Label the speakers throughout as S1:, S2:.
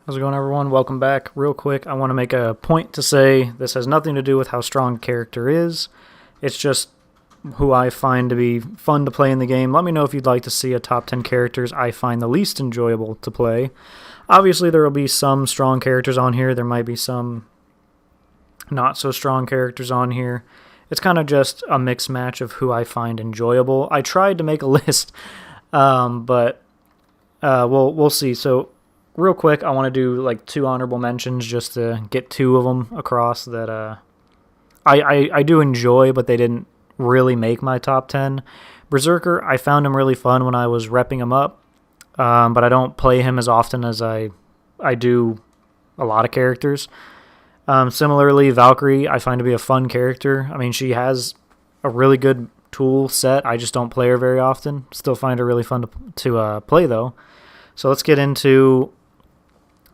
S1: How's it going, everyone? Welcome back. Real quick, I want to make a point to say this has nothing to do with how strong a character is. It's just who I find to be fun to play in the game. Let me know if you'd like to see a top 10 characters I find the least enjoyable to play. Obviously, there will be some strong characters on here. There might be some not so strong characters on here. It's kind of just a mixed match of who I find enjoyable. I tried to make a list, but we'll see. So real quick, I want to do like two honorable mentions just to get two of them across that I do enjoy, but they didn't really make my top 10. Berserker, I found him really fun when I was repping him up, but I don't play him as often as I do a lot of characters. Similarly, Valkyrie, I find to be a fun character. I mean, she has a really good tool set. I just don't play her very often. Still find her really fun to play, though. So let's get into...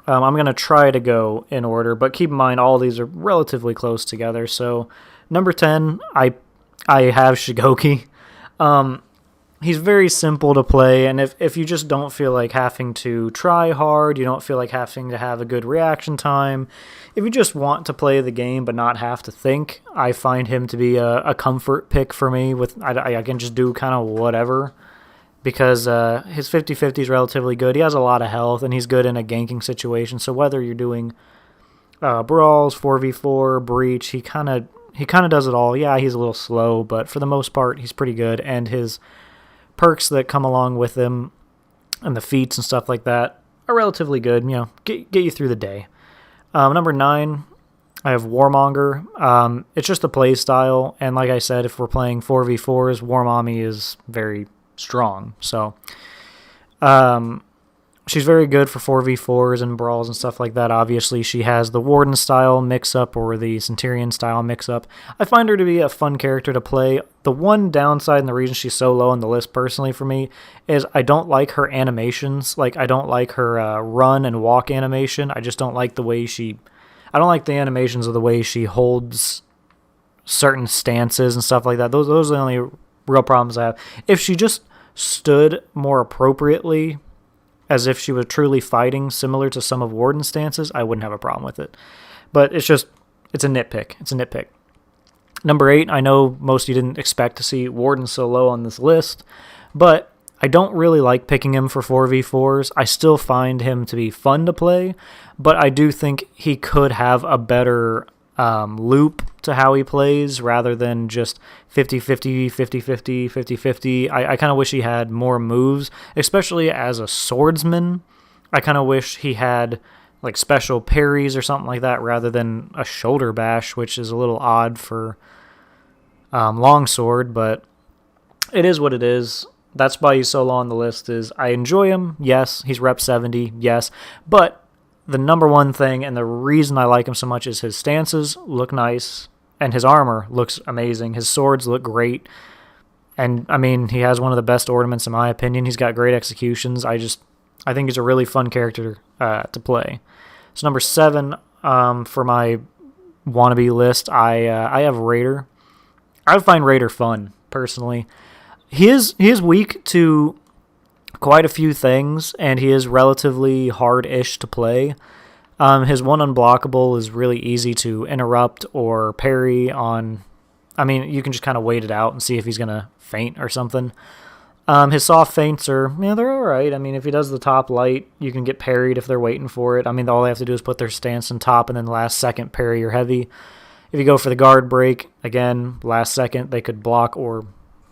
S1: I'm going to try to go in order, but keep in mind all these are relatively close together. So number 10, I have Shigoki. He's very simple to play, and if you just don't feel like having to try hard, you don't feel like having to have a good reaction time, if you just want to play the game but not have to think, I find him to be a comfort pick for me. I can just do kind of whatever, because his 50-50 is relatively good. He has a lot of health, and he's good in a ganking situation, so whether you're doing brawls, 4v4, breach, he kind of does it all. Yeah, he's a little slow, but for the most part, he's pretty good, and his perks that come along with him and the feats and stuff like that are relatively good. You know, get you through the day. Number 9, I have Warmonger. It's just a play style, and like I said, if we're playing 4v4s, Warmommy is very strong. So she's very good for 4v4s and brawls and stuff like that. Obviously, she has the Warden style mix-up or the Centurion style mix-up. I find her to be a fun character to play. The one downside and the reason she's so low on the list personally for me is I don't like her animations. Like, I don't like her run and walk animation. I just don't like the way I don't like the animations of the way she holds certain stances and stuff like that. Those are the only real problems I have. If she just stood more appropriately, as if she was truly fighting similar to some of Warden's stances, I wouldn't have a problem with it. But it's a nitpick. It's a nitpick. Number 8, I know most of you didn't expect to see Warden so low on this list, but I don't really like picking him for 4v4s. I still find him to be fun to play, but I do think he could have a better loop to how he plays rather than just 50-50, 50-50, 50-50. I kind of wish he had more moves, especially as a swordsman. I kind of wish he had like special parries or something like that rather than a shoulder bash, which is a little odd for longsword, but it is what it is. That's why he's so low on the list. Is I enjoy him, yes. He's rep 70, yes. But the number one thing and the reason I like him so much is his stances look nice and his armor looks amazing. His swords look great. And, I mean, he has one of the best ornaments in my opinion. He's got great executions. I think he's a really fun character to play. So number 7 for my wannabe list, I have Raider. I find Raider fun, personally. He is weak to quite a few things, and he is relatively hard-ish to play. His one unblockable is really easy to interrupt or parry on. I mean, you can just kind of wait it out and see if he's going to feint or something. His soft feints are, yeah, they're all right. I mean, if he does the top light, you can get parried if they're waiting for it. I mean, all they have to do is put their stance in top and then the last second parry your heavy. If you go for the guard break, again, last second, they could block or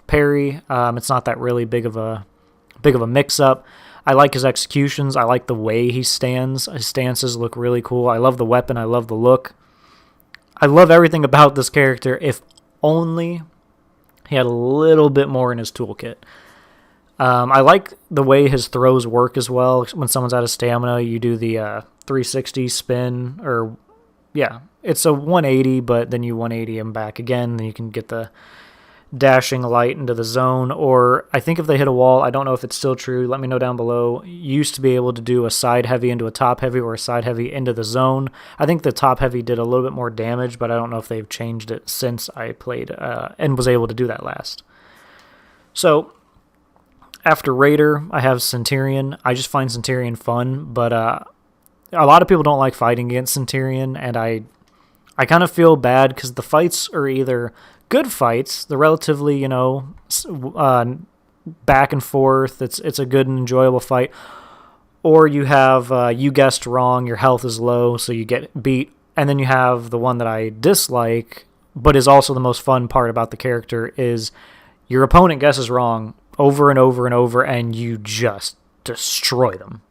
S1: parry. It's not that really big of a mix-up. I like his executions. I like the way he stands. His stances look really cool. I love the weapon. I love the look. I love everything about this character, if only he had a little bit more in his toolkit. I like the way his throws work as well. When someone's out of stamina, you do the 360 spin, or yeah, it's a 180, but then you 180 him back again, then you can get the dashing light into the zone. Or I think if they hit a wall, I don't know if it's still true, let me know down below, you used to be able to do a side heavy into a top heavy or a side heavy into the zone. I think the top heavy did a little bit more damage, but I don't know if they've changed it since I played and was able to do that last. So after Raider, I have Centurion. I just find Centurion fun, but a lot of people don't like fighting against Centurion, and I kind of feel bad because the fights are either good fights, they're relatively, back and forth, it's a good and enjoyable fight, or you have, you guessed wrong, your health is low, so you get beat, and then you have the one that I dislike, but is also the most fun part about the character, is your opponent guesses wrong over and over and over, and you just destroy them.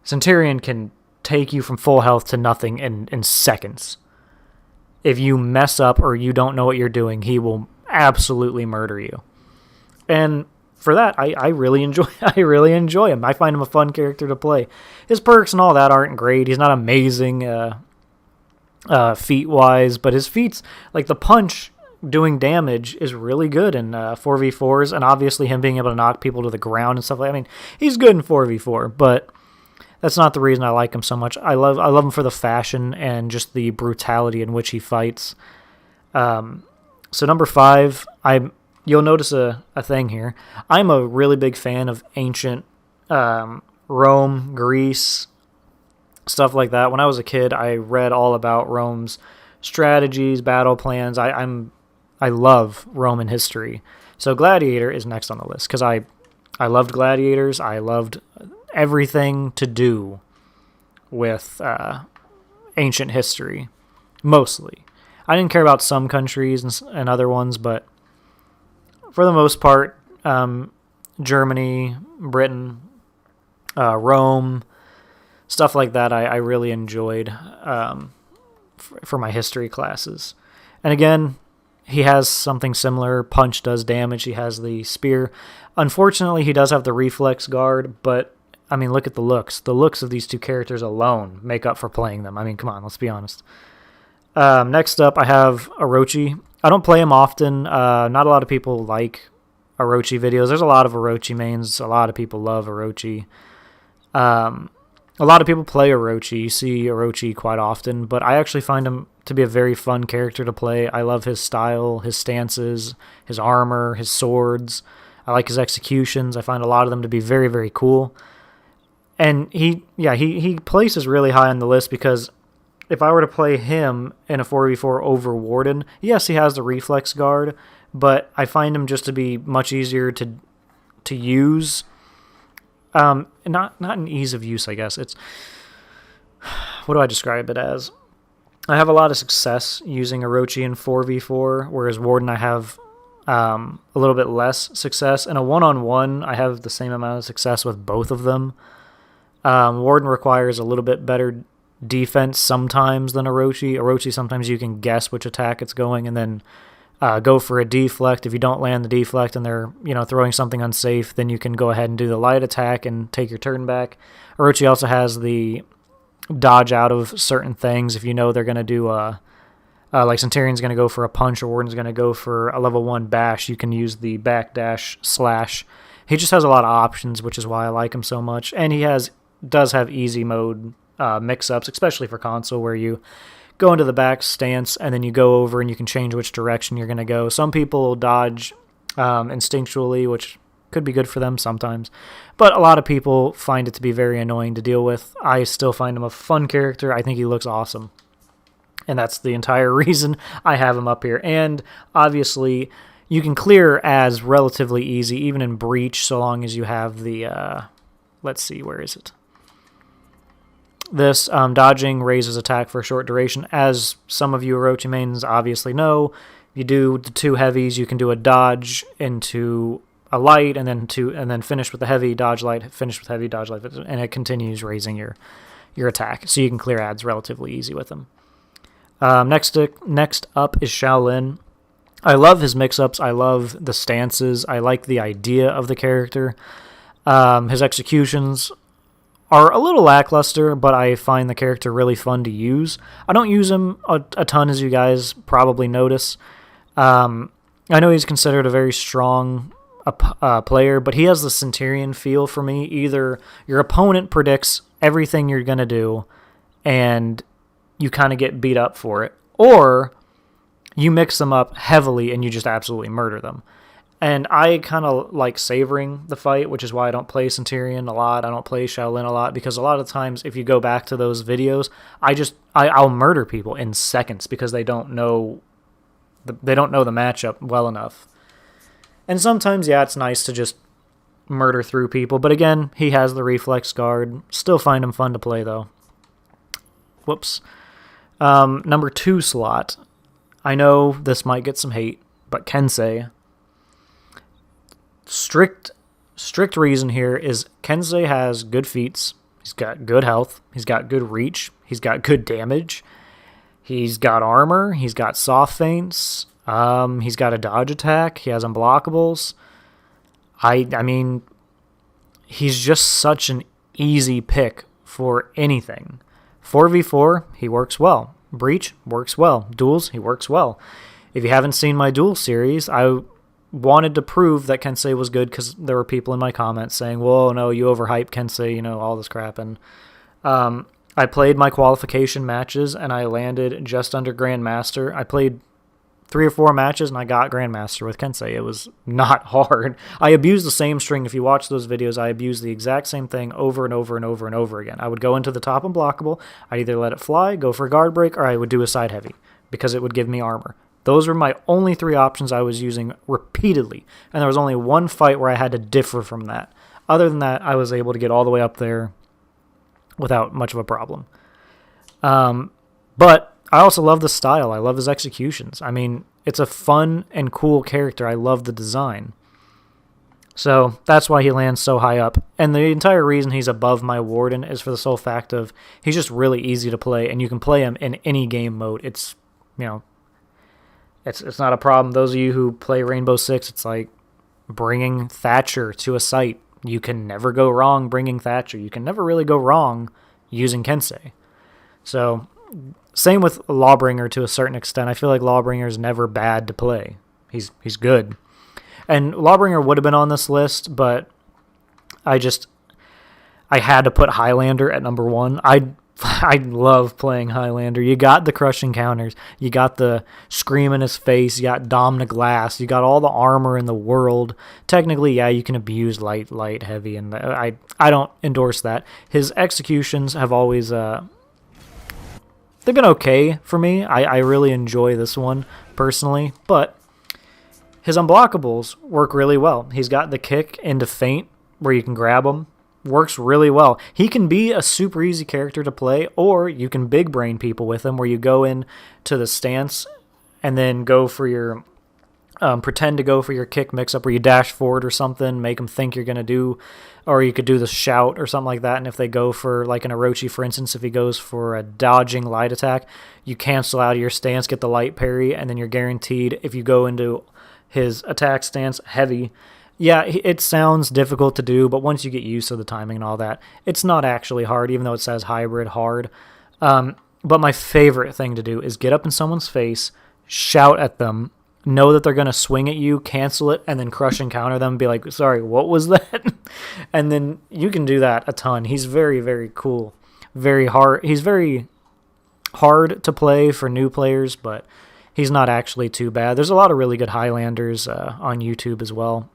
S1: Centurion can take you from full health to nothing in seconds. If you mess up or you don't know what you're doing, he will absolutely murder you. And for that, I really enjoy him. I find him a fun character to play. His perks and all that aren't great. He's not amazing feat-wise, but his feats, like the punch doing damage, is really good in 4v4s, and obviously him being able to knock people to the ground and stuff like that. I mean, he's good in 4v4, but that's not the reason I like him so much. I love him for the fashion and just the brutality in which he fights. So number 5, you'll notice a thing here. I'm a really big fan of ancient Rome, Greece, stuff like that. When I was a kid, I read all about Rome's strategies, battle plans. I love Roman history. So Gladiator is next on the list because I loved gladiators. I loved everything to do with ancient history, mostly. I didn't care about some countries and other ones, but for the most part, Germany, Britain, Rome, stuff like that, I really enjoyed for my history classes. And again, he has something similar. Punch does damage. He has the spear. Unfortunately, he does have the reflex guard, but I mean, look at the looks. The looks of these two characters alone make up for playing them. I mean, come on, let's be honest. Next up, I have Orochi. I don't play him often. Not a lot of people like Orochi videos. There's a lot of Orochi mains. A lot of people love Orochi. A lot of people play Orochi. You see Orochi quite often, but I actually find him to be a very fun character to play. I love his style, his stances, his armor, his swords. I like his executions. I find a lot of them to be very, very cool. And he places really high on the list because if I were to play him in a 4v4 over Warden, yes, he has the reflex guard, but I find him just to be much easier to use. Not an ease of use, I guess. It's, what do I describe it as? I have a lot of success using Orochi in 4v4, whereas Warden I have a little bit less success. In a one-on-one, I have the same amount of success with both of them. Warden requires a little bit better defense sometimes than Orochi. Orochi, sometimes you can guess which attack it's going and then go for a deflect. If you don't land the deflect and they're throwing something unsafe, then you can go ahead and do the light attack and take your turn back. Orochi also has the dodge out of certain things. If you know they're going to do like Centurion's going to go for a punch or Warden's going to go for a level 1 bash, you can use the backdash slash. He just has a lot of options, which is why I like him so much. And he does have easy mode mix-ups, especially for console, where you go into the back stance and then you go over and you can change which direction you're going to go. Some people dodge instinctually, which could be good for them sometimes, but a lot of people find it to be very annoying to deal with. I still find him a fun character. I think he looks awesome, and that's the entire reason I have him up here. And obviously you can clear as relatively easy even in Breach, so long as you have the let's see, where is it? This dodging raises attack for a short duration. As some of you Orochi mains obviously know, you do the 2 heavies, you can do a dodge into a light and then finish with the heavy, dodge light, finish with heavy, dodge light, and it continues raising your attack. So you can clear ads relatively easy with them. Next up is Shaolin. I love his mix-ups. I love the stances. I like the idea of the character. His executions are a little lackluster, but I find the character really fun to use. I don't use him a ton, as you guys probably notice. I know he's considered a very strong player, but he has the Centurion feel for me. Either your opponent predicts everything you're going to do, and you kind of get beat up for it, or you mix them up heavily and you just absolutely murder them. And I kind of like savoring the fight, which is why I don't play Centurion a lot. I don't play Shaolin a lot, because a lot of times if you go back to those videos, I'll murder people in seconds because they don't know the matchup well enough. And sometimes, yeah, it's nice to just murder through people. But again, he has the reflex guard. Still find him fun to play, though. Whoops. Number 2 slot. I know this might get some hate, but Kensei. Strict reason here is Kensei has good feats. He's got good health. He's got good reach. He's got good damage. He's got armor. He's got soft feints. He's got a dodge attack. He has unblockables. I mean, he's just such an easy pick for anything. 4v4, he works well. Breach works well. Duels, he works well. If you haven't seen my duel series, I wanted to prove that Kensei was good because there were people in my comments saying, whoa, no, you overhype Kensei, all this crap. And I played my qualification matches, and I landed just under Grandmaster. I played 3 or 4 matches, and I got Grandmaster with Kensei. It was not hard. I abused the same string. If you watch those videos, I abused the exact same thing over and over and over and over again. I would go into the top unblockable. I'd either let it fly, go for a guard break, or I would do a side heavy because it would give me armor. Those were my only 3 options I was using repeatedly, and there was only one fight where I had to differ from that. Other than that, I was able to get all the way up there without much of a problem. But I also love the style. I love his executions. I mean, it's a fun and cool character. I love the design. So that's why he lands so high up. And the entire reason he's above my Warden is for the sole fact of he's just really easy to play, and you can play him in any game mode. It's, it's not a problem. Those of you who play Rainbow Six, it's like bringing Thatcher to a site. You can never go wrong bringing Thatcher. You can never really go wrong using Kensei. So same with Lawbringer to a certain extent. I feel like Lawbringer is never bad to play. He's good. And Lawbringer would have been on this list, but I had to put Highlander at number 1. I love playing Highlander. You got the crushing counters. You got the scream in his face. You got Dom to glass. You got all the armor in the world. Technically, yeah, you can abuse light, heavy, and I don't endorse that. His executions have always they've been okay for me. I really enjoy this one personally, but his unblockables work really well. He's got the kick into feint where you can grab him. Works really well. He can be a super easy character to play, or you can big brain people with him where you go in to the stance and then go for your pretend to go for your kick mix up where you dash forward or something, make them think you're going to do, or you could do the shout or something like that. And if they go for like an Orochi, for instance, if he goes for a dodging light attack, you cancel out of your stance, get the light parry, and then you're guaranteed if you go into his attack stance heavy. Yeah, it sounds difficult to do, but once you get used to the timing and all that, it's not actually hard, even though it says hybrid hard. But my favorite thing to do is get up in someone's face, shout at them, know that they're going to swing at you, cancel it, and then crush and counter them and be like, sorry, what was that? And then you can do that a ton. He's very, very cool. Very hard. He's very hard to play for new players, but he's not actually too bad. There's a lot of really good Highlanders on YouTube as well.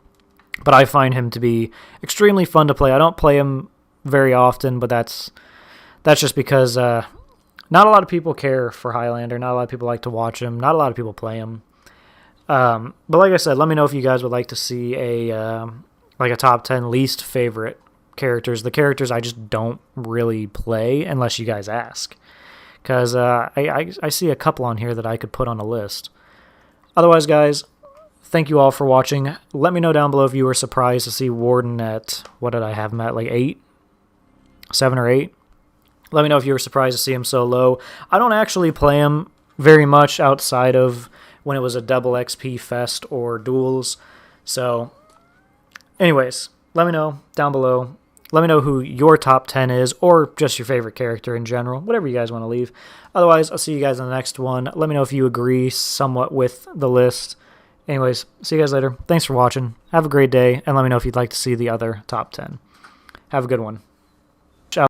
S1: But I find him to be extremely fun to play. I don't play him very often, but that's just because not a lot of people care for Highlander. Not a lot of people like to watch him. Not a lot of people play him. But like I said, let me know if you guys would like to see a top 10 least favorite characters. The characters I just don't really play unless you guys ask. Because I see a couple on here that I could put on a list. Otherwise, guys, thank you all for watching. Let me know down below if you were surprised to see Warden at, what did I have him at, like 8? 7 or 8? Let me know if you were surprised to see him so low. I don't actually play him very much outside of when it was a double XP fest or duels. So, anyways, let me know down below. Let me know who your top 10 is, or just your favorite character in general, whatever you guys want to leave. Otherwise, I'll see you guys in the next one. Let me know if you agree somewhat with the list. Anyways, see you guys later. Thanks for watching. Have a great day, and let me know if you'd like to see the other top 10. Have a good one.